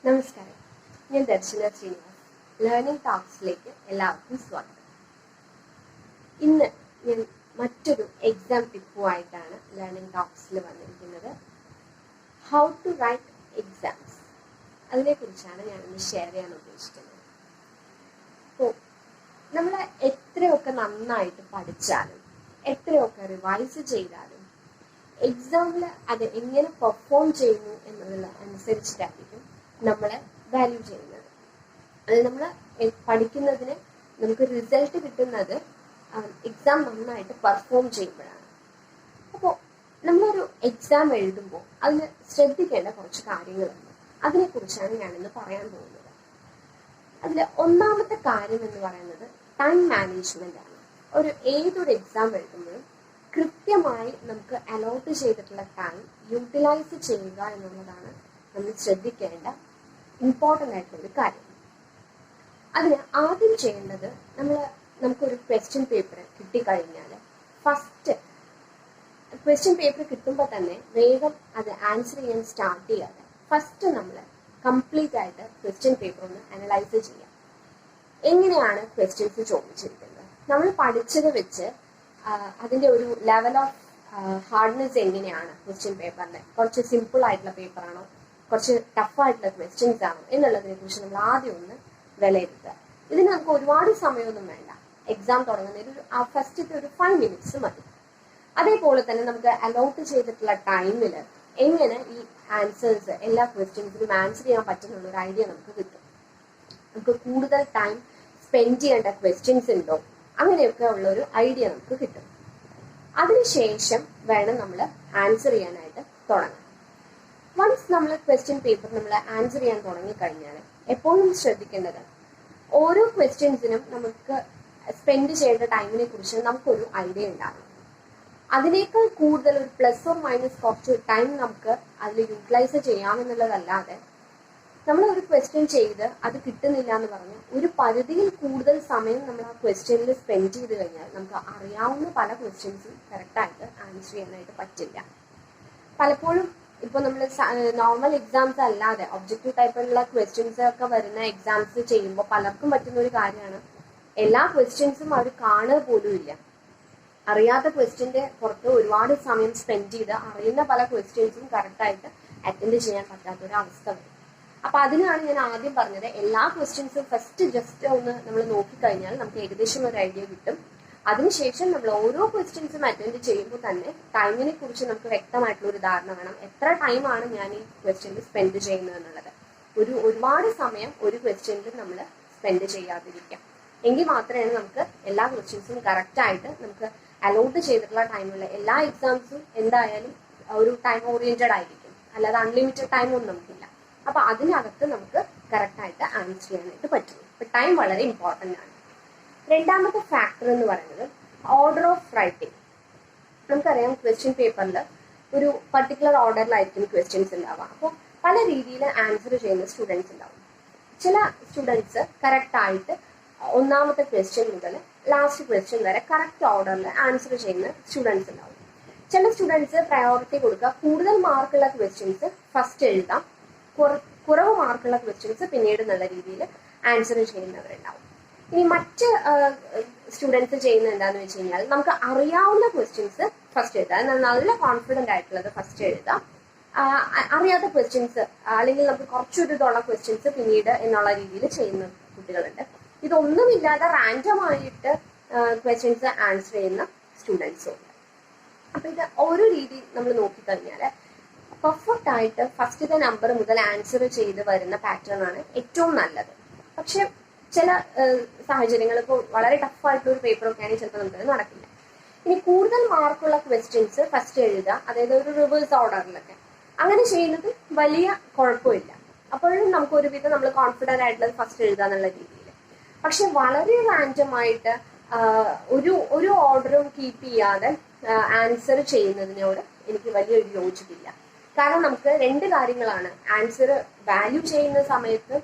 നമസ്കാരം, ഞാൻ ദർശന ശ്രീനിവാസ്. ലേണിംഗ് ടോക്സിലേക്ക് എല്ലാവർക്കും സ്വാഗതം. ഇന്ന് ഞാൻ മറ്റൊരു എക്സാം ടിപ്പുമായിട്ടാണ് ലേണിംഗ് ടോക്സിൽ വന്നിരിക്കുന്നത്. ഹൗ ടു റൈറ്റ് എക്സാംസ്, അതിനെക്കുറിച്ചാണ് ഞാൻ ഇന്ന് ഷെയർ ചെയ്യാൻ ഉദ്ദേശിക്കുന്നത്. അപ്പോൾ നമ്മൾ എത്രയൊക്കെ നന്നായിട്ട് പഠിച്ചാലും എത്രയൊക്കെ റിവൈസ് ചെയ്താലും എക്സാമിൽ അത് എങ്ങനെ പെർഫോം ചെയ്യുന്നു എന്നുള്ളത് അനുസരിച്ചിട്ടായിരിക്കും നമ്മളെ വാല്യൂ ചെയ്യുന്നത്. അത് നമ്മൾ പഠിക്കുന്നതിന് നമുക്ക് റിസൾട്ട് കിട്ടുന്നത് എക്സാം നന്നായിട്ട് പെർഫോം ചെയ്യുമ്പോഴാണ്. അപ്പോൾ നമ്മളൊരു എക്സാം എഴുതുമ്പോൾ അതിന് ശ്രദ്ധിക്കേണ്ട കുറച്ച് കാര്യങ്ങളുണ്ട്. അതിനെക്കുറിച്ചാണ് ഞാനിന്ന് പറയാൻ പോകുന്നത്. അതിൽ ഒന്നാമത്തെ കാര്യം എന്ന് പറയുന്നത് ടൈം മാനേജ്മെന്റ് ആണ്. ഏതൊരു എക്സാം എഴുതുമ്പോഴും കൃത്യമായി നമുക്ക് അലോട്ട് ചെയ്തിട്ടുള്ള ടൈം യൂട്ടിലൈസ് ചെയ്യുക എന്നുള്ളതാണ് നമ്മൾ ശ്രദ്ധിക്കേണ്ട ഇമ്പോർട്ടൻ്റ് ആയിട്ടുള്ള ഒരു കാര്യം. അതിന് ആദ്യം ചെയ്യേണ്ടത് നമുക്കൊരു ക്വസ്റ്റ്യൻ പേപ്പർ കിട്ടിക്കഴിഞ്ഞാൽ ഫസ്റ്റ് ക്വസ്റ്റ്യൻ പേപ്പർ കിട്ടുമ്പോൾ തന്നെ വേഗം അത് ആൻസർ ചെയ്യാൻ സ്റ്റാർട്ട് ചെയ്യാതെ ഫസ്റ്റ് നമ്മൾ കംപ്ലീറ്റ് ആയിട്ട് ക്വസ്റ്റ്യൻ പേപ്പർ ഒന്ന് അനലൈസ് ചെയ്യാം. എങ്ങനെയാണ് ക്വസ്റ്റ്യൻസ് ചോദിച്ചിരിക്കുന്നത്, നമ്മൾ പഠിച്ചത് വെച്ച് അതിൻ്റെ ഒരു ലെവൽ ഓഫ് ഹാർഡ്നെസ് എങ്ങനെയാണ്, ക്വസ്റ്റ്യൻ പേപ്പറിൻ്റെ കുറച്ച് സിമ്പിൾ ആയിട്ടുള്ള പേപ്പറാണോ കുറച്ച് ടഫായിട്ടുള്ള ക്വസ്റ്റ്യൻസ് ആണോ എന്നുള്ളതിനെ കുറിച്ച് നമ്മൾ ആദ്യം ഒന്ന് വിലയിരുത്തുക. ഇതിന് നമുക്ക് ഒരുപാട് സമയമൊന്നും വേണ്ട. എക്സാം തുടങ്ങുന്നതിന് ഫസ്റ്റത്തെ ഒരു 5 minutes മതി. അതേപോലെ തന്നെ നമുക്ക് അലോട്ട് ചെയ്തിട്ടുള്ള ടൈമിൽ എങ്ങനെ ഈ ആൻസേഴ്സ് എല്ലാ ക്വസ്റ്റ്യൻസിനും ആൻസർ ചെയ്യാൻ പറ്റുന്നുള്ള ഒരു ഐഡിയ നമുക്ക് കിട്ടും. നമുക്ക് കൂടുതൽ ടൈം സ്പെൻഡ് ചെയ്യേണ്ട ക്വസ്റ്റ്യൻസ് ഉണ്ടോ, അങ്ങനെയൊക്കെ ഉള്ള ഒരു ഐഡിയ നമുക്ക് കിട്ടും. അതിനുശേഷം വേണം നമ്മൾ ആൻസർ ചെയ്യാനായിട്ട് തുടങ്ങാം. വൺസ് നമ്മൾ ക്വസ്റ്റ്യൻ പേപ്പർ നമ്മൾ ആൻസർ ചെയ്യാൻ തുടങ്ങിക്കഴിഞ്ഞാൽ എപ്പോഴും ശ്രദ്ധിക്കേണ്ടത് ഓരോ ക്വസ്റ്റ്യൻസിനും നമുക്ക് സ്പെൻഡ് ചെയ്യേണ്ട ടൈമിനെ കുറിച്ച് നമുക്കൊരു ഐഡിയ ഉണ്ടാകും. അതിനേക്കാൾ കൂടുതൽ ഒരു പ്ലസ് ഓർ മൈനസ് കുറച്ച് ടൈം നമുക്ക് അതിൽ യൂട്ടിലൈസ് ചെയ്യാമെന്നുള്ളതല്ലാതെ നമ്മൾ ഒരു ക്വസ്റ്റ്യൻ ചെയ്ത് അത് കിട്ടുന്നില്ല എന്ന് പറഞ്ഞ് ഒരു പരിധിയിൽ കൂടുതൽ സമയം നമ്മൾ ആ ക്വസ്റ്റ്യനിൽ സ്പെൻഡ് ചെയ്ത് കഴിഞ്ഞാൽ നമുക്ക് അറിയാവുന്ന പല ക്വസ്റ്റ്യൻസും കറക്റ്റായിട്ട് ആൻസർ ചെയ്യാനായിട്ട് പറ്റില്ല. പലപ്പോഴും ഇപ്പോൾ നമ്മൾ നോർമൽ എക്സാംസ് അല്ലാതെ ഒബ്ജക്റ്റീവ് ടൈപ്പിലുള്ള ക്വസ്റ്റ്യൻസ് ഒക്കെ വരുന്ന എക്സാംസ് ചെയ്യുമ്പോൾ പലർക്കും പറ്റുന്ന ഒരു കാര്യമാണ് എല്ലാ ക്വസ്റ്റ്യൻസും അവർ കാണുക പോലും ഇല്ല. അറിയാത്ത ക്വസ്റ്റ്യൻ്റെ പുറത്ത് ഒരുപാട് സമയം സ്പെൻഡ് ചെയ്ത് അറിയുന്ന പല ക്വസ്റ്റ്യൻസും കറക്റ്റായിട്ട് അറ്റൻഡ് ചെയ്യാൻ പറ്റാത്തൊരു അവസ്ഥ വരും. അപ്പൊ അതിനാണ് ഞാൻ ആദ്യം പറഞ്ഞത്, എല്ലാ ക്വസ്റ്റ്യൻസും ഫസ്റ്റ് ജസ്റ്റ് ഒന്ന് നമ്മൾ നോക്കിക്കഴിഞ്ഞാൽ നമുക്ക് ഏകദേശം ഒരു ഐഡിയ കിട്ടും. അതിനുശേഷം നമ്മൾ ഓരോ ക്വസ്റ്റ്യൻസും അറ്റൻഡ് ചെയ്യുമ്പോൾ തന്നെ ടൈമിനെ കുറിച്ച് നമുക്ക് വ്യക്തമായിട്ടുള്ള ഒരു ധാരണ വേണം. എത്ര ടൈമാണ് ഞാൻ ഈ ക്വസ്റ്റ്യനിൽ സ്പെൻഡ് ചെയ്യുന്നത് എന്നുള്ളത്. ഒരുപാട് സമയം ഒരു ക്വസ്റ്റ്യനിൽ നമ്മൾ സ്പെൻഡ് ചെയ്യാതിരിക്കാം. എങ്കിൽ മാത്രമേ നമുക്ക് എല്ലാ ക്വസ്റ്റ്യൻസും കറക്റ്റായിട്ട് നമുക്ക് അലോട്ട് ചെയ്തിട്ടുള്ള ടൈമുള്ള എല്ലാ എക്സാംസും എന്തായാലും ഒരു ടൈം ഓറിയന്റഡ് ആയിരിക്കും. അല്ലാതെ അൺലിമിറ്റഡ് ടൈമൊന്നും നമുക്കില്ല. അപ്പൊ അതിനകത്ത് നമുക്ക് കറക്റ്റായിട്ട് ആൻസർ ചെയ്യാനായിട്ട് പറ്റും. അപ്പൊ ടൈം വളരെ ഇമ്പോർട്ടൻ്റ് ആണ്. രണ്ടാമത്തെ ഫാക്ടർ എന്ന് പറയുന്നത് ഓർഡർ ഓഫ് റൈറ്റിംഗ്. നമുക്കറിയാം ക്വസ്റ്റ്യൻ പേപ്പറിൽ ഒരു പർട്ടിക്കുലർ ഓർഡറിലായിരിക്കും ക്വസ്റ്റ്യൻസ് ഉണ്ടാവുക. അപ്പോൾ പല രീതിയിൽ ആൻസർ ചെയ്യുന്ന സ്റ്റുഡൻസ് ഉണ്ടാവും. ചില സ്റ്റുഡൻസ് കറക്റ്റായിട്ട് ഒന്നാമത്തെ ക്വസ്റ്റ്യൻ മുതൽ ലാസ്റ്റ് ക്വസ്റ്റ്യൻ വരെ കറക്റ്റ് ഓർഡറിൽ ആൻസർ ചെയ്യുന്ന സ്റ്റുഡൻസ് ഉണ്ടാവും. ചില സ്റ്റുഡൻസ് പ്രയോറിറ്റി കൊടുക്കുക, കൂടുതൽ മാർക്കുള്ള ക്വസ്റ്റ്യൻസ് ഫസ്റ്റ് എഴുതാം, കുറവ് മാർക്കുള്ള ക്വസ്റ്റ്യൻസ് പിന്നീട് നല്ല രീതിയിൽ ആൻസർ ചെയ്യുന്നവരുണ്ടാവും. ഇനി മറ്റ് സ്റ്റുഡൻസ് ചെയ്യുന്നത് എന്താന്ന് വെച്ച് കഴിഞ്ഞാൽ നമുക്ക് അറിയാവുന്ന ക്വസ്റ്റ്യൻസ് ഫസ്റ്റ് എഴുതാം, നല്ല കോൺഫിഡൻ്റ് ആയിട്ടുള്ളത് ഫസ്റ്റ് എഴുതാം. അറിയാത്ത ക്വസ്റ്റ്യൻസ് അല്ലെങ്കിൽ നമുക്ക് കുറച്ചൊരു ഇതുള്ള ക്വസ്റ്റ്യൻസ് പിന്നീട് എന്നുള്ള രീതിയിൽ ചെയ്യുന്ന കുട്ടികളുണ്ട്. ഇതൊന്നുമില്ലാതെ റാൻഡമായിട്ട് ക്വസ്റ്റ്യൻസ് ആൻസർ ചെയ്യുന്ന സ്റ്റുഡൻസും ഉണ്ട്. അപ്പൊ ഇത് ഓരോ രീതി നമ്മൾ നോക്കിക്കഴിഞ്ഞാൽ പെർഫെക്റ്റ് ആയിട്ട് ഫസ്റ്റത്തെ നമ്പർ മുതൽ ആൻസർ ചെയ്ത് വരുന്ന പാറ്റേൺ ആണ് ഏറ്റവും നല്ലത്. പക്ഷെ ചില സാഹചര്യങ്ങൾ ഇപ്പോൾ വളരെ ടഫായിട്ടുള്ള ഒരു പേപ്പറൊക്കെ ആണെങ്കിൽ ചിലപ്പോൾ നമുക്ക് നടക്കില്ല. ഇനി കൂടുതൽ മാർക്കുള്ള ക്വസ്റ്റ്യൻസ് ഫസ്റ്റ് എഴുതുക, അതായത് ഒരു റിവേഴ്സ് ഓർഡറിലൊക്കെ അങ്ങനെ ചെയ്യുന്നത് വലിയ കുഴപ്പമില്ല. അപ്പോഴും നമുക്ക് ഒരുവിധം നമ്മൾ കോൺഫിഡൻ്റ് ആയിട്ടുള്ളത് ഫസ്റ്റ് എഴുതുക എന്നുള്ള രീതിയിൽ. പക്ഷെ വളരെ റാൻഡമായിട്ട് ഒരു ഓർഡറും കീപ്പ് ചെയ്യാതെ ആൻസർ ചെയ്യുന്നതിനോട് എനിക്ക് വലിയൊരു യോജിപ്പില്ല. കാരണം നമുക്ക് രണ്ട് കാര്യങ്ങളാണ്. ആൻസർ വാല്യൂ ചെയ്യുന്ന സമയത്ത്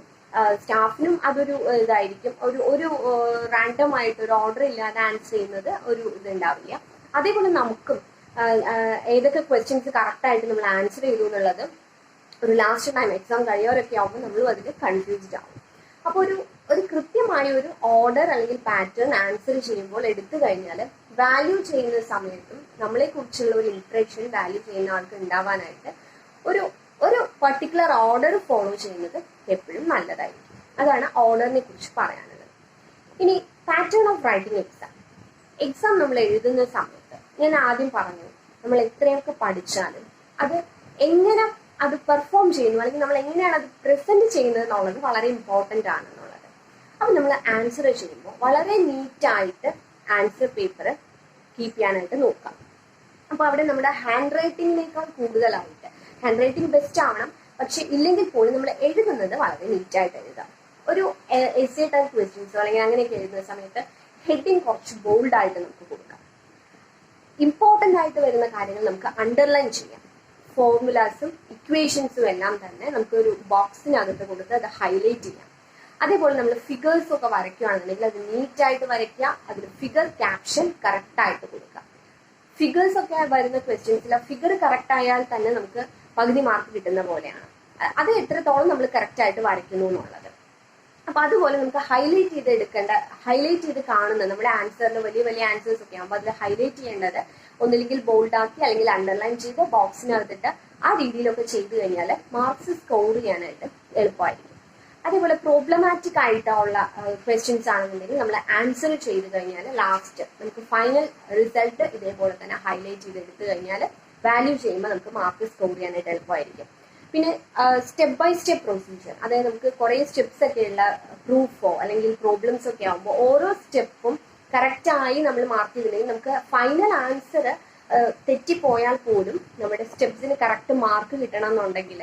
സ്റ്റാഫിനും അതൊരു ഇതായിരിക്കും, ഒരു റാൻഡം ആയിട്ട് ഒരു ഓർഡർ ഇല്ലാതെ ആൻസർ ചെയ്യുന്നത് ഒരു ഇതുണ്ടാവില്ല. അതേപോലെ നമുക്കും ഏതൊക്കെ ക്വസ്റ്റ്യൻസ് കറക്റ്റായിട്ട് നമ്മൾ ആൻസർ ചെയ്തു എന്നുള്ളത് ഒരു ലാസ്റ്റ് ടൈം എക്സാം കഴിയാറൊക്കെ ആകുമ്പോൾ നമ്മളും അതിൽ കൺഫ്യൂസ്ഡ് ആവും. അപ്പോൾ ഒരു കൃത്യമായ ഒരു ഓർഡർ അല്ലെങ്കിൽ പാറ്റേൺ ആൻസർ ചെയ്യുമ്പോൾ എടുത്തു കഴിഞ്ഞാൽ വാല്യൂ ചെയ്യുന്ന സമയത്തും നമ്മളെ കുറിച്ചുള്ള ഒരു ഇംപ്രഷൻ വാല്യൂ ചെയ്യുന്ന ആൾക്ക് ഉണ്ടാവാനായിട്ട് ഒരു ഒരു പർട്ടിക്കുലർ ഓർഡർ ഫോളോ ചെയ്യുന്നത് എപ്പോഴും നല്ലതായിരിക്കും. അതാണ് ഓർഡറിനെ കുറിച്ച് പറയാനുള്ളത്. ഇനി പാറ്റേൺ ഓഫ് റൈറ്റിംഗ് എക്സാം നമ്മൾ എഴുതുന്ന സമയത്ത് ഞാൻ ആദ്യം പറഞ്ഞു, നമ്മൾ എത്രയൊക്കെ പഠിച്ചാലും അത് എങ്ങനെ അത് പെർഫോം ചെയ്യുന്നു അല്ലെങ്കിൽ നമ്മൾ എങ്ങനെയാണ് അത് പ്രസന്റ് ചെയ്യുന്നത് എന്നുള്ളത് വളരെ ഇമ്പോർട്ടൻ്റ് ആണെന്നുള്ളത്. അപ്പം നമ്മൾ ആൻസർ ചെയ്യുമ്പോൾ വളരെ നീറ്റായിട്ട് ആൻസർ പേപ്പർ കീപ്പ് ചെയ്യാനായിട്ട് നോക്കാം. അപ്പോൾ അവിടെ നമ്മുടെ ഹാൻഡ് റൈറ്റിങ്ങിനേക്കാൾ കൂടുതലായിട്ട് ഹാൻഡ് റൈറ്റിംഗ് ബെസ്റ്റ് ആവണം, പക്ഷെ ഇല്ലെങ്കിൽ പോലും നമ്മൾ എഴുതുന്നത് വളരെ നീറ്റായിട്ട് എഴുതാം. ഒരു എസ്സേ ടൈപ്പ് ക്വസ്റ്റ്യൻസോ അല്ലെങ്കിൽ അങ്ങനെയൊക്കെ എഴുതുന്ന സമയത്ത് ഹെഡിങ് കുറച്ച് ബോൾഡായിട്ട് നമുക്ക് കൊടുക്കാം. ഇമ്പോർട്ടൻ്റ് ആയിട്ട് വരുന്ന കാര്യങ്ങൾ നമുക്ക് അണ്ടർലൈൻ ചെയ്യാം. ഫോർമുലാസും ഇക്വേഷൻസും എല്ലാം തന്നെ നമുക്ക് ഒരു ബോക്സിനകത്ത് കൊടുത്ത് അത് ഹൈലൈറ്റ് ചെയ്യാം. അതേപോലെ നമ്മൾ ഫിഗേഴ്സ് ഒക്കെ വരയ്ക്കുകയാണെന്നുണ്ടെങ്കിൽ അത് നീറ്റായിട്ട് വരയ്ക്കുക, അതിൽ ഫിഗർ ക്യാപ്ഷൻ കറക്റ്റായിട്ട് കൊടുക്കുക. ഫിഗേഴ്സ് ഒക്കെ വരുന്ന ക്വസ്റ്റ്യൻസിൽ ഫിഗർ കറക്റ്റ് ആയാൽ തന്നെ നമുക്ക് പകുതി മാർക്ക് കിട്ടുന്ന പോലെയാണ്. അത് എത്രത്തോളം നമ്മൾ കറക്റ്റായിട്ട് വരയ്ക്കുന്നു എന്നുള്ളത്. അപ്പൊ അതുപോലെ നമുക്ക് ഹൈലൈറ്റ് ചെയ്ത് എടുക്കേണ്ട, ഹൈലൈറ്റ് ചെയ്ത് കാണുന്ന നമ്മുടെ ആൻസറിന് വലിയ വലിയ ആൻസേഴ്സ് ഒക്കെ ആകുമ്പോൾ അതിൽ ഹൈലൈറ്റ് ചെയ്യേണ്ടത് ഒന്നില്ലെങ്കിൽ ബോൾഡാക്കി അല്ലെങ്കിൽ അണ്ടർലൈൻ ചെയ്ത് ബോക്സിനകത്തിട്ട് ആ രീതിയിലൊക്കെ ചെയ്തു കഴിഞ്ഞാൽ മാർക്സ് സ്കോർ ചെയ്യാനായിട്ട് എളുപ്പമായിരിക്കും. അതേപോലെ പ്രോബ്ലമാറ്റിക് ആയിട്ടുള്ള ക്വസ്റ്റ്യൻസ് ആണെന്നുണ്ടെങ്കിൽ നമ്മൾ ആൻസർ ചെയ്ത് കഴിഞ്ഞാൽ ലാസ്റ്റ് നമുക്ക് ഫൈനൽ റിസൾട്ട് ഇതേപോലെ തന്നെ ഹൈലൈറ്റ് ചെയ്ത് എടുത്തു കഴിഞ്ഞാൽ വാല്യൂ ചെയ്യുമ്പോൾ നമുക്ക് മാർക്ക് സ്കോർ ചെയ്യാനായിട്ട് എളുപ്പമായിരിക്കും. പിന്നെ സ്റ്റെപ്പ് ബൈ സ്റ്റെപ്പ് പ്രൊസീജിയർ, അതായത് നമുക്ക് കുറേ സ്റ്റെപ്സ് ഒക്കെയുള്ള പ്രൂഫോ അല്ലെങ്കിൽ പ്രോബ്ലംസ് ഒക്കെ ആകുമ്പോൾ ഓരോ സ്റ്റെപ്പും കറക്റ്റായി നമ്മൾ മാർക്ക് ചെയ്തില്ലെങ്കിൽ നമുക്ക് ഫൈനൽ ആൻസർ തെറ്റിപ്പോയാൽ പോലും നമ്മുടെ സ്റ്റെപ്സിന് കറക്റ്റ് മാർക്ക് കിട്ടണം എന്നുണ്ടെങ്കിൽ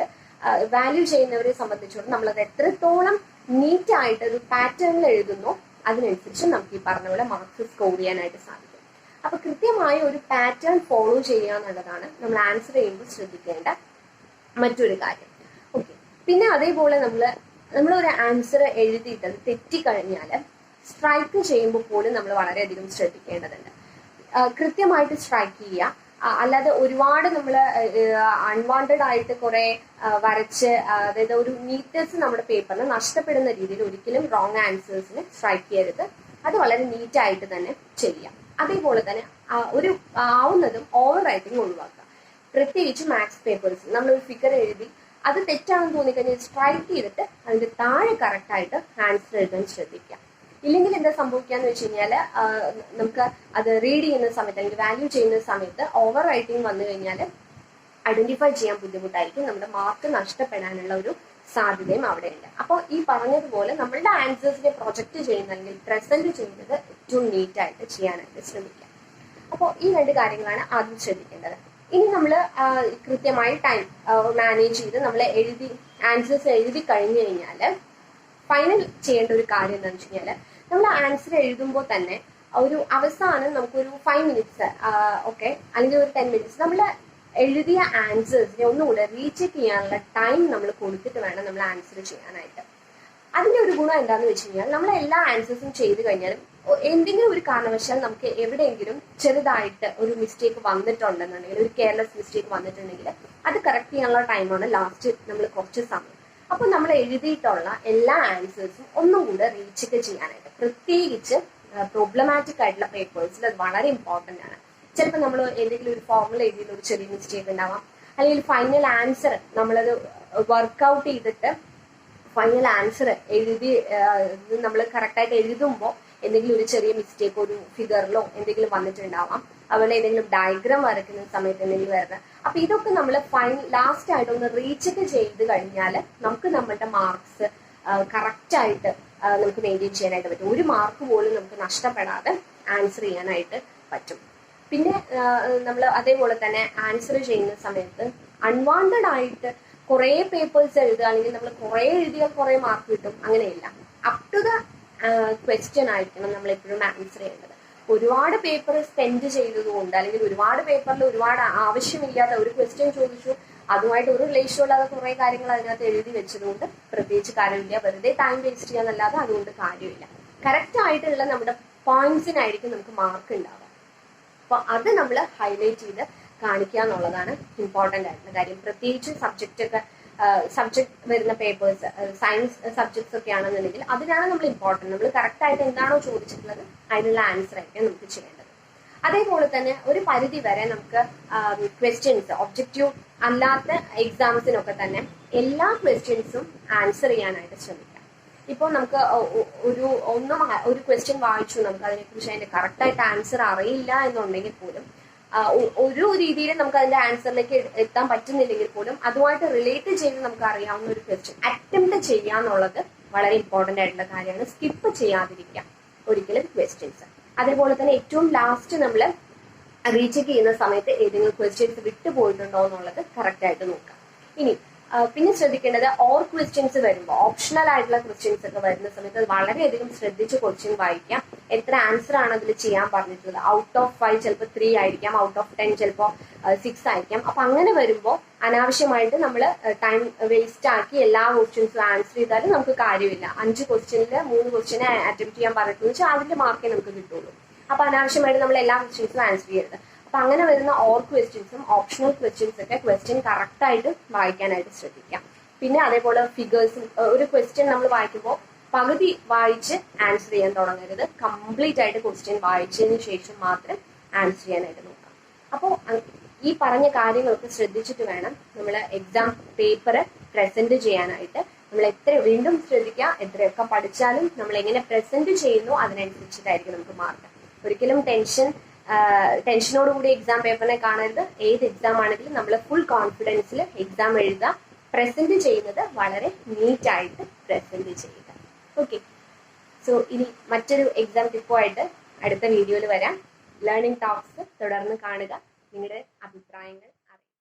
വാല്യൂ ചെയ്യുന്നവരെ സംബന്ധിച്ചിടത്തോളം നമ്മളത് എത്രത്തോളം നീറ്റായിട്ട് ഒരു പാറ്റേണിൽ എഴുതുന്നോ അതിനനുസരിച്ച് നമുക്ക് ഈ പറഞ്ഞ പോലെ മാർക്ക് സ്കോർ ചെയ്യാനായിട്ട് സാധിക്കും. അപ്പൊ കൃത്യമായ ഒരു പാറ്റേൺ ഫോളോ ചെയ്യുക എന്നുള്ളതാണ് നമ്മൾ ആൻസർ ചെയ്യുമ്പോൾ ശ്രദ്ധിക്കേണ്ട മറ്റൊരു കാര്യം. ഓക്കെ, പിന്നെ അതേപോലെ നമ്മൾ ഒരു ആൻസർ എഴുതിയിട്ട് അത് തെറ്റിക്കഴിഞ്ഞാൽ സ്ട്രൈക്ക് ചെയ്യുമ്പോൾ പോലും നമ്മൾ വളരെയധികം ശ്രദ്ധിക്കേണ്ടതുണ്ട്. കൃത്യമായിട്ട് സ്ട്രൈക്ക് ചെയ്യുക, അല്ലാതെ ഒരുപാട് നമ്മൾ അൺവാണ്ടഡ് ആയിട്ട് കുറെ വരച്ച് അതായത് ഒരു നീറ്റ്നെസ് നമ്മുടെ പേപ്പറിന് നഷ്ടപ്പെടുന്ന രീതിയിൽ ഒരിക്കലും റോങ് ആൻസേഴ്സിന് സ്ട്രൈക്ക് ചെയ്യരുത്. അത് വളരെ നീറ്റായിട്ട് തന്നെ ചെയ്യാം. അതേപോലെ തന്നെ ഒരു ആവുന്നതും ഓവർ റൈറ്റിംഗ് ഒഴിവാക്കുക. പ്രത്യേകിച്ച് മാത്സ് പേപ്പേഴ്സ് നമ്മളൊരു ഫിഗർ എഴുതി അത് തെറ്റാണെന്ന് തോന്നിക്കഴിഞ്ഞാൽ സ്ട്രൈക്ക് ചെയ്തിട്ട് അതിന്റെ താഴെ കറക്റ്റായിട്ട് ആൻസർ എഴുതാൻ ശ്രദ്ധിക്കാം. ഇല്ലെങ്കിൽ എന്താ സംഭവിക്കാന്ന് വെച്ച് കഴിഞ്ഞാൽ നമുക്ക് അത് റീഡ് ചെയ്യുന്ന സമയത്ത് അല്ലെങ്കിൽ വാല്യൂ ചെയ്യുന്ന സമയത്ത് ഓവർ റൈറ്റിംഗ് വന്നു കഴിഞ്ഞാൽ ഐഡന്റിഫൈ ചെയ്യാൻ ബുദ്ധിമുട്ടായിരിക്കും, നമ്മുടെ മാർക്ക് നഷ്ടപ്പെടാനുള്ള ഒരു സാധ്യതയും അവിടെയുണ്ട്. അപ്പോൾ ഈ പറഞ്ഞതുപോലെ നമ്മളുടെ ആൻസേഴ്സിനെ പ്രൊജക്റ്റ് ചെയ്യുന്ന അല്ലെങ്കിൽ പ്രസന്റ് ചെയ്യുന്നത് ഏറ്റവും നീറ്റായിട്ട് ചെയ്യാനായിട്ട് ശ്രമിക്കാം. അപ്പോൾ ഈ രണ്ട് കാര്യങ്ങളാണ് ആദ്യം ശ്രദ്ധിക്കേണ്ടത്. ഇനി നമ്മൾ കൃത്യമായി ടൈം മാനേജ് ചെയ്ത് നമ്മൾ ആൻസേഴ്സ് എഴുതി കഴിഞ്ഞു കഴിഞ്ഞാൽ ഫൈനൽ ചെയ്യേണ്ട ഒരു കാര്യം എന്താണെന്ന് വെച്ച് കഴിഞ്ഞാൽ നമ്മൾ ആൻസർ എഴുതുമ്പോൾ തന്നെ ഒരു അവസാനം നമുക്കൊരു 5 minutes ഓക്കെ അല്ലെങ്കിൽ ഒരു 10 minutes നമ്മൾ എഴുതിയ ആൻസേഴ്സിനെ ഒന്നുകൂടെ റീചെക്ക് ചെയ്യാനുള്ള ടൈം നമ്മൾ കൊടുത്തിട്ട് വേണം നമ്മൾ ആൻസർ ചെയ്യാനായിട്ട്. അതിന്റെ ഒരു ഗുണം എന്താണെന്ന് വെച്ച് കഴിഞ്ഞാൽ നമ്മൾ എല്ലാ ആൻസേഴ്സും ചെയ്ത് കഴിഞ്ഞാലും എന്തെങ്കിലും ഒരു കാരണവശാൽ നമുക്ക് എവിടെയെങ്കിലും ചെറുതായിട്ട് ഒരു മിസ്റ്റേക്ക് വന്നിട്ടുണ്ടെന്നുണ്ടെങ്കിൽ, ഒരു കെയർലെസ് മിസ്റ്റേക്ക് വന്നിട്ടുണ്ടെങ്കിൽ അത് കറക്റ്റ് ചെയ്യാനുള്ള ടൈമാണ് ലാസ്റ്റ് നമ്മൾ കുറച്ച് സമയം. അപ്പോൾ നമ്മൾ എഴുതിയിട്ടുള്ള എല്ലാ ആൻസേഴ്സും ഒന്നും കൂടെ റീചെക്ക് ചെയ്യാനായിട്ട്, പ്രത്യേകിച്ച് പ്രോബ്ലമാറ്റിക് ആയിട്ടുള്ള പേപ്പേഴ്സിൽ അത് വളരെ ഇമ്പോർട്ടൻ്റ് ആണ്. ചിലപ്പോൾ നമ്മൾ എന്തെങ്കിലും ഒരു ഫോർമുല എഴുതിയിൽ ഒരു ചെറിയ മിസ്റ്റേക്ക് ഉണ്ടാവാം, അല്ലെങ്കിൽ ഫൈനൽ ആൻസർ നമ്മളത് വർക്ക്ഔട്ട് ചെയ്തിട്ട് ഫൈനൽ ആൻസർ എഴുതി നമ്മൾ കറക്റ്റായിട്ട് എഴുതുമ്പോൾ എന്തെങ്കിലും ഒരു ചെറിയ മിസ്റ്റേക്ക് ഒരു ഫിഗറിലോ എന്തെങ്കിലും വന്നിട്ടുണ്ടാവാം. അതുപോലെ ഏതെങ്കിലും ഡയഗ്രാം വരയ്ക്കുന്ന സമയത്ത് എന്തെങ്കിലും വരുന്നത്. അപ്പൊ ഇതൊക്കെ നമ്മൾ ലാസ്റ്റ് ആയിട്ട് ഒന്ന് റീചെക്ക് ചെയ്ത് കഴിഞ്ഞാൽ നമുക്ക് നമ്മളുടെ മാർക്സ് കറക്റ്റായിട്ട് നമുക്ക് മെയിൻറ്റെയിൻ ചെയ്യാനായിട്ട് പറ്റും. ഒരു മാർക്ക് പോലും നമുക്ക് നഷ്ടപ്പെടാതെ ആൻസർ ചെയ്യാനായിട്ട് പറ്റും. പിന്നെ നമ്മൾ അതേപോലെ തന്നെ ആൻസർ ചെയ്യുന്ന സമയത്ത് അൺവാണ്ടഡ് ആയിട്ട് കുറേ പേപ്പേഴ്സ് എഴുതുക, അല്ലെങ്കിൽ നമ്മൾ കുറേ എഴുതിയാൽ കുറേ മാർക്ക് കിട്ടും, അങ്ങനെയില്ല. അപ് ടു ദ ക്വസ്റ്റ്യൻ ആയിരിക്കണം നമ്മൾ എപ്പോഴും ആൻസർ ചെയ്യേണ്ടത്. ഒരുപാട് പേപ്പർ സ്പെൻഡ് ചെയ്തതുകൊണ്ട് അല്ലെങ്കിൽ ഒരുപാട് പേപ്പറിൽ ഒരുപാട് ആവശ്യമില്ലാത്ത ഒരു ക്വസ്റ്റ്യൻ ചോദിച്ചു, അതുമായിട്ട് ഒരു റിലേഷൻ ഇല്ലാതെ കുറെ കാര്യങ്ങൾ അതിനകത്ത് എഴുതി വെച്ചതുകൊണ്ട് പ്രത്യേകിച്ച് കാര്യമില്ല. വെറുതെ ടൈം വേസ്റ്റ് ചെയ്യാന്നല്ലാതെ അതുകൊണ്ട് കാര്യമില്ല. കറക്റ്റ് ആയിട്ടുള്ള നമ്മുടെ പോയിന്റ്സിനായിരിക്കും നമുക്ക് മാർക്ക് ഉണ്ടാവുക. അപ്പൊ അത് നമ്മൾ ഹൈലൈറ്റ് ചെയ്ത് കാണിക്കുക എന്നുള്ളതാണ് ഇമ്പോർട്ടൻ്റ് ആയിട്ടുള്ള കാര്യം. പ്രത്യേകിച്ച് സബ്ജക്റ്റ് ഒക്കെ സബ്ജക്ട് വരുന്ന പേപ്പേഴ്സ്, സയൻസ് സബ്ജക്ട്സ് ഒക്കെ ആണെന്നുണ്ടെങ്കിൽ അതിനാണ് നമ്മൾ ഇമ്പോർട്ടൻറ്റ്. നമ്മൾ കറക്റ്റ് ആയിട്ട് എന്താണോ ചോദിച്ചിട്ടുള്ളത് അതിനുള്ള ആൻസർ ആയിരിക്കും നമുക്ക് ചെയ്യേണ്ടത്. അതേപോലെ തന്നെ ഒരു പരിധി വരെ നമുക്ക് ക്വസ്റ്റ്യൻസ്, ഒബ്ജക്റ്റീവ് അല്ലാത്ത എക്സാംസിനൊക്കെ തന്നെ എല്ലാ ക്വസ്റ്റ്യൻസും ആൻസർ ചെയ്യാനായിട്ട് ശ്രമിക്കാം. ഇപ്പോൾ നമുക്ക് ഒരു ക്വസ്റ്റ്യൻ വായിച്ചു, നമുക്ക് അതിനെക്കുറിച്ച് അതിന്റെ കറക്റ്റായിട്ട് ആൻസർ അറിയില്ല എന്നുണ്ടെങ്കിൽ പോലും ഒരു രീതിയിൽ നമുക്ക് അതിന്റെ ആൻസറിലേക്ക് എത്താൻ പറ്റുന്നില്ലെങ്കിൽ പോലും അതുമായിട്ട് റിലേറ്റ് ചെയ്ത് നമുക്ക് അറിയാവുന്ന ഒരു ക്വസ്റ്റ്യൻ അറ്റംപ്റ്റ് ചെയ്യാന്നുള്ളത് വളരെ ഇമ്പോർട്ടന്റ് ആയിട്ടുള്ള കാര്യമാണ്. സ്കിപ്പ് ചെയ്യാതിരിക്കാം ഒരിക്കലും ക്വസ്റ്റ്യൻസ്. അതേപോലെ തന്നെ ഏറ്റവും ലാസ്റ്റ് നമ്മൾ റീചെക്ക് ചെയ്യുന്ന സമയത്ത് ഏതെങ്കിലും ക്വസ്റ്റ്യൻസ് വിട്ടുപോയിട്ടുണ്ടോ എന്നുള്ളത് കറക്റ്റ് ആയിട്ട് നോക്കാം. ഇനി പിന്നെ ശ്രദ്ധിക്കേണ്ടത് ഓർ ക്വസ്റ്റ്യൻസ് വരുമ്പോൾ, ഓപ്ഷണൽ ആയിട്ടുള്ള ക്വസ്റ്റ്യൻസ് ഒക്കെ വരുന്ന സമയത്ത് അത് വളരെയധികം ശ്രദ്ധിച്ച് ക്വസ്റ്റ്യൻ വായിക്കാം. എത്ര ആൻസർ ആണ് അതിൽ ചെയ്യാൻ പറഞ്ഞിട്ടുള്ളത്? ഔട്ട് ഓഫ് 5 ചിലപ്പോൾ 3 ആയിരിക്കാം, ഔട്ട് ഓഫ് 10 ചിലപ്പോൾ 6 ആയിരിക്കാം. അപ്പൊ അങ്ങനെ വരുമ്പോൾ അനാവശ്യമായിട്ട് നമ്മൾ ടൈം വേസ്റ്റ് ആക്കി എല്ലാ ക്വസ്റ്റ്യൻസും ആൻസർ ചെയ്താലും നമുക്ക് കാര്യമില്ല. 5 ക്വസ്റ്റ്യനിൽ 3 ക്വസ്റ്റ്യനെ അറ്റംപ്റ്റ് ചെയ്യാൻ പറഞ്ഞിട്ടുള്ള വെച്ചാൽ അതിന്റെ മാർക്കേ നമുക്ക് കിട്ടുള്ളൂ. അപ്പൊ അനാവശ്യമായിട്ട് നമ്മൾ എല്ലാ ക്വസ്റ്റ്യൻസും ആൻസർ ചെയ്യരുത്. അപ്പൊ അങ്ങനെ വരുന്ന ഓർ ക്വസ്റ്റ്യൻസും ഓപ്ഷണൽ ക്വസ്റ്റ്യൻസ് ഒക്കെ ക്വസ്റ്റ്യൻ കറക്റ്റ് ആയിട്ട് വായിക്കാനായിട്ട് ശ്രദ്ധിക്കാം. പിന്നെ അതേപോലെ ഫിഗേഴ്സും, ഒരു ക്വസ്റ്റ്യൻ നമ്മൾ വായിക്കുമ്പോൾ പകുതി വായിച്ച് ആൻസർ ചെയ്യാൻ തുടങ്ങരുത്. കംപ്ലീറ്റ് ആയിട്ട് ക്വസ്റ്റ്യൻ വായിച്ചതിന് ശേഷം മാത്രം ആൻസർ ചെയ്യാനായിട്ട് നോക്കാം. അപ്പോൾ ഈ പറഞ്ഞ കാര്യങ്ങളൊക്കെ ശ്രദ്ധിച്ചിട്ട് വേണം നമ്മൾ എക്സാം പേപ്പർ പ്രസന്റ് ചെയ്യാനായിട്ട്. നമ്മൾ വീണ്ടും ശ്രദ്ധിക്കുക, എത്രയൊക്കെ പഠിച്ചാലും നമ്മൾ എങ്ങനെ പ്രസന്റ് ചെയ്യുന്നു അതിനനുസരിച്ചിട്ടായിരിക്കും നമുക്ക് മാർക്ക്. ഒരിക്കലും ടെൻഷനോടുകൂടി എക്സാം പേപ്പറിനെ കാണരുത്. ഏത് എക്സാം ആണെങ്കിലും നമ്മൾ ഫുൾ കോൺഫിഡൻസിൽ എക്സാം എഴുതുക. പ്രസന്റ് ചെയ്യുന്നത് വളരെ നീറ്റായിട്ട് പ്രസന്റ് ചെയ്യുക. ഓക്കെ, സോ ഇനി മറ്റൊരു എക്സാം ടിപ്പുമായിട്ട് അടുത്ത വീഡിയോയിൽ വരാം. ലേണിംഗ് ടോക്സ് തുടർന്ന് കാണുക. നിങ്ങളുടെ അഭിപ്രായങ്ങൾ